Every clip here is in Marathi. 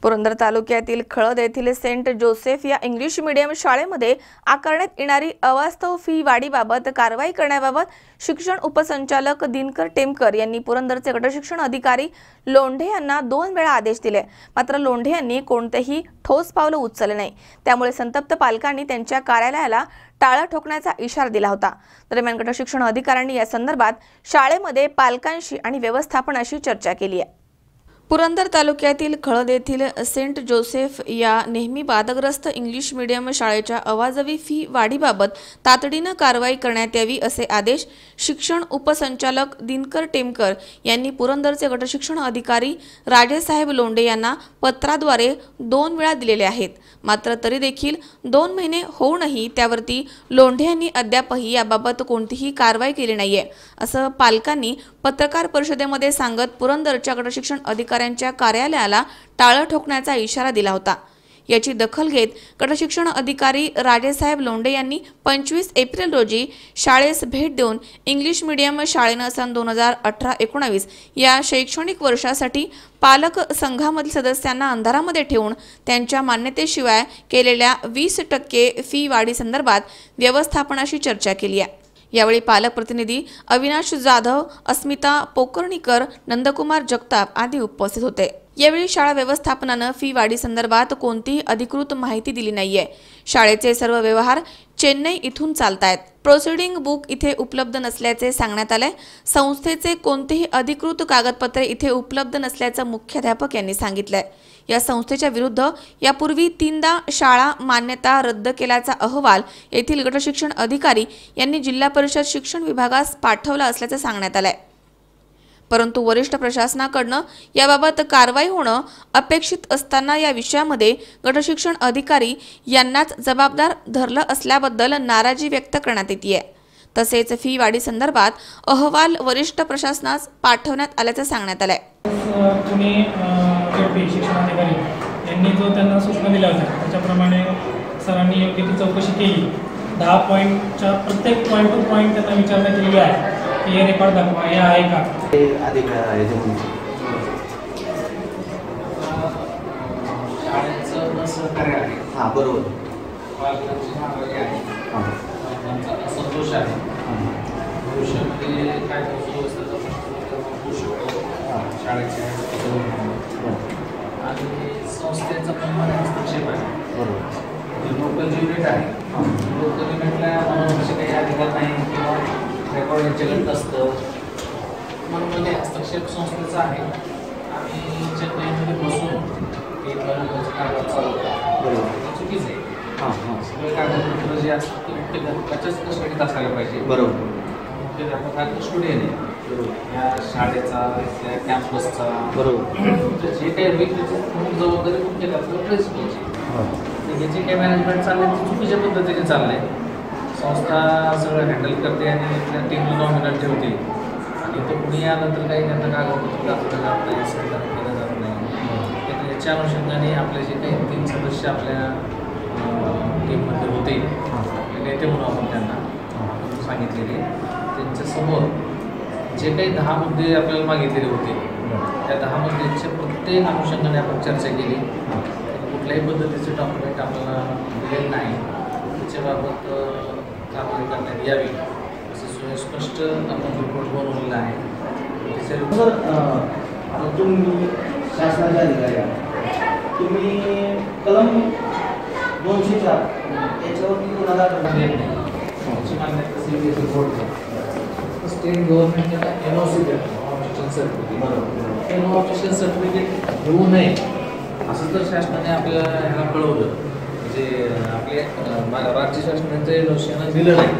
पुरंदर तालुक्यातील खळद येथील सेंट जोसेफ या इंग्लिश मीडियम शाळेमध्ये आकारण्यात येणारी अवास्तव फी वाढीबाबत कारवाई करण्याबाबत शिक्षण उपसंचालक दिनकर टेमकर यांनी पुरंदरचे गटशिक्षण अधिकारी लोंढे यांना 2 वेळा आदेश दिले। मात्र लोंढे यांनी कोणतेही ठोस पावलं उचलले नाही। त्यामुळे संतप्त पालकांनी त्यांच्या कार्यालयाला टाळं ठोकण्याचा इशारा दिला होता। दरम्यान गटशिक्षण अधिकाऱ्यांनी या संदर्भात शाळेमध्ये पालकांशी आणि व्यवस्थापनाशी चर्चा केली आहे। पुरंदर तालुक्यातील खळद येथील सेंट जोसेफ या नेहमी वादग्रस्त इंग्लिश मीडियम शाळेच्या अवाजवी फी वाढीबाबत तातडीने कारवाई करण्यात यावी असे आदेश शिक्षण उपसंचालक दिनकर टेमकर यांनी पुरंदरचे गटशिक्षण अधिकारी राजेसाहेब लोंढे यांना पत्राद्वारे 2 वेळा दिलेले आहेत। मात्र तरी देखील 2 महिने होऊनही त्यावरती लोंढे यांनी अद्यापही याबाबत कोणतीही कारवाई केली नाहीये असं पालकांनी पत्रकार परिषदेमध्ये सांगत पुरंदरच्या गटशिक्षण अधिकाऱ्यांच्या कार्यालयाला टाळं ठोकण्याचा इशारा दिला होता। याची दखल घेत गटशिक्षण अधिकारी राजेसाहेब लोंढे यांनी 25 एप्रिल रोजी शाळेस भेट देऊन इंग्लिश मीडियम शाळेनं सन 2018-19 या शैक्षणिक वर्षासाठी पालक संघामधील सदस्यांना अंधारामध्ये ठेवून त्यांच्या मान्यतेशिवाय केलेल्या 20% फी वाढी संदर्भात व्यवस्थापनाशी चर्चा केली आहे। यावेळी पालक प्रतिनिधी अविनाश जाधव, अस्मिता पोकर्णीकर, नंदकुमार जगताप आदी उपस्थित होते। यावेळी शाळा व्यवस्थापनाने फी वाढी संदर्भात कोणतीही अधिकृत माहिती दिली नाहीये। शाळेचे सर्व व्यवहार चेन्नई इथून चालतायत। प्रोसिडिंग बुक इथे उपलब्ध नसल्याचे सांगण्यात आले। संस्थेचे कोणतेही अधिकृत कागदपत्रे इथे उपलब्ध नसल्याचं मुख्याध्यापक यांनी सांगितलंय। या संस्थेच्या विरुद्ध यापूर्वी 3दा शाळा मान्यता रद्द केल्याचा अहवाल येथील गटशिक्षण अधिकारी यांनी जिल्हा परिषद शिक्षण विभागास पाठवला असल्याचे सांगण्यात आले। परंतु वरिष्ठ प्रशासनाकडून याबाबत कारवाई होणं अपेक्षित असताना या विषयामध्ये गटशिक्षण अधिकारी यांनाच जबाबदार धरलं असल्याबद्दल नाराजी व्यक्त करण्यात येते। तसेच फी वाढी संदर्भात अहवाल वरिष्ठ प्रशासनास पाठवण्यात आल्याचे सांगण्यात आले। शिक्षण अधिकारी यांनी जो त्यांना सूचना दिल्या होत्या त्याच्याप्रमाणे सरांनी योग्य ती चौकशी केली। 10 पॉईंटच्या प्रत्येक पॉईंट टू पॉईंट त्यांना विचारणा केलेली आहे की हे रेकॉर्ड दाखवा, हे आहे का। शाळेचं सहकार्य आहे, हां बरोबर, पालकांची नाराजी आहे, संतोष आहे, भविष्यामध्ये काय व्यवस्थेचा होऊ शकतो शाळेच्या आणि संस्थेचा पण हस्तक्षेप आहे। बरोबर, लोकल युनिट आहे, लोकल युनिटला असे काही अधिकार नाही किंवा रेकॉर्ड यांच्याकडे नसतं म्हणून हस्तक्षेप संस्थेचा आहे। आम्ही चेन्नईमध्ये बसून हे कारभार चालवतो, बरोबर, चुकीचं आहे। सगळे कागदपत्र जे असतात ते मुख्याध्यापकाच्याच कस्टडीत असायला पाहिजे। बरोबर, मुख्याध्यापक हा कस्टोडियन आहे या शाळेचा, त्या कॅम्पसचा, बरोबर, जे काही होईल त्याची जबाबदारी मुख्याध्यापक प्रिन्सिपलची। हे जे काही मॅनेजमेंट चाललंय ते चुकीच्या पद्धतीने चाललंय। संस्था सगळं हँडल करते आणि त्या टीमला नॉमिनल ठेवते आणि तो कुणी आलं तर काही त्यांना कागदपत्र दाखवलं जात नाही, सहकार्य केलं जात नाही। याच्या अनुषंगाने आपले जे काही 3 सदस्य आपल्या टीममध्ये होते, नेते म्हणून आपण त्यांना सांगितलेले, त्यांच्यासमोर जे काही 10 मुद्दे आपल्याला मागितलेले होते त्या 10 मुद्द्यांच्या प्रत्येक अनुषंगाने आपण चर्चा केली। कुठल्याही पद्धतीचे डॉक्युमेंट आपल्याला दिलेलं नाही, त्याच्याबाबत कारवाई करण्यात यावी असं स्पष्ट आपण रिपोर्ट बनवलेला आहे। आता तुम्ही शासनाचे अधिकारी आहात, तुम्ही कलम 204 याच्यावरती कोणाला स्टेट गव्हर्नमेंटला NOC सर्टिफिकेट घेऊ नये असं तर शासनाने आपल्याला ह्याला कळवलं, म्हणजे आपले राज्य शासनाचं NOC दिलं नाही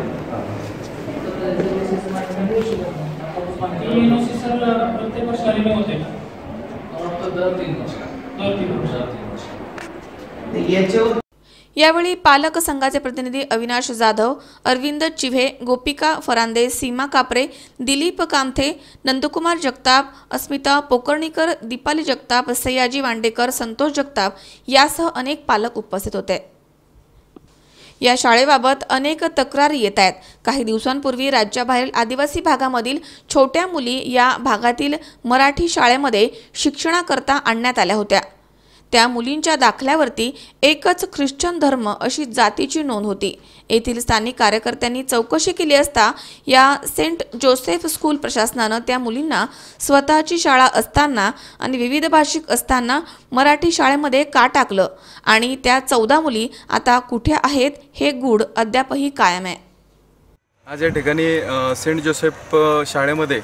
प्रत्येक वर्षाला रिन्यू होते दर 3 वर्ष। यावेळी पालक संघाचे प्रतिनिधी अविनाश जाधव, अरविंद चिव्हे, गोपिका फरांदे, सीमा कापरे, दिलीप कामथे, नंदकुमार जगताप, अस्मिता पोकर्णीकर, दीपाली जगताप, सयाजी वांडेकर, संतोष जगताप यासह अनेक पालक उपस्थित होते। या शाळेबाबत अनेक तक्रारी येत आहेत। काही दिवसांपूर्वी राज्याबाहेरील आदिवासी भागामधील छोट्या मुली या भागातील मराठी शाळेमध्ये शिक्षणाकरता आणण्यात आल्या होत्या। त्या मुलींच्या दाखल्यावरती एकच ख्रिश्चन धर्म अशी जातीची नोंद होती। येथील स्थानिक कार्यकर्त्यांनी चौकशी केली असता या सेंट जोसेफ स्कूल प्रशासनानं त्या मुलींना स्वतःची शाळा असताना आणि विविध भाषिक असताना मराठी शाळेमध्ये का टाकलं आणि त्या 14 मुली आता कुठे आहेत हे गूढ अद्यापही कायम आहे। आज या ठिकाणी सेंट जोसेफ शाळेमध्ये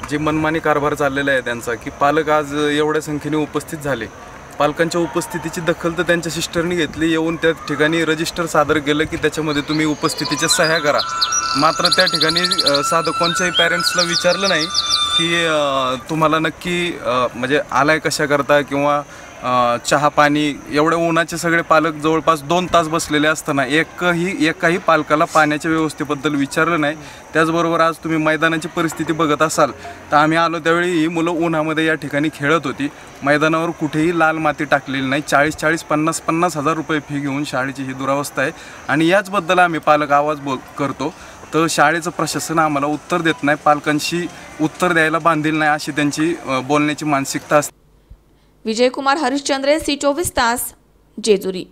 जी मनमानी कारभार चाललेला आहे त्यांचा, की पालक आज एवढ्या संख्येने उपस्थित झाले। पालकांच्या उपस्थितीची दखल तर त्यांच्या सिस्टरनी घेतली, येऊन त्या ठिकाणी रजिस्टर सादर केलं की त्याच्यामध्ये तुम्ही उपस्थितीच्या सह्या करा। मात्र त्या ठिकाणी साधं कोणत्याही पॅरेंट्सला विचारलं नाही की तुम्हाला नक्की म्हणजे आलाय कशा करता किंवा चहा पाणी। एवढ्या उन्हाचे सगळे पालक जवळपास 2 तास बसलेले असताना एकाही पालकाला पाण्याच्या व्यवस्थेबद्दल विचारलं नाही। त्याचबरोबर आज तुम्ही मैदानाची परिस्थिती बघत असाल तर आम्ही आलो त्यावेळी ही मुलं उन्हामध्ये या ठिकाणी खेळत होती। मैदानावर कुठेही लाल माती टाकलेली नाही। 40-40, 50-50 हजार रुपये फी घेऊन शाळेची ही दुरावस्था आहे आणि याचबद्दल आम्ही पालक आवाज करतो। तर शाळेचं प्रशासन आम्हाला उत्तर देत नाही, पालकांशी उत्तर द्यायला बांधील नाही अशी त्यांची बोलण्याची मानसिकता असते। विजयकुमार हरिश्चंद्रे, C24 तास, जेजुरी।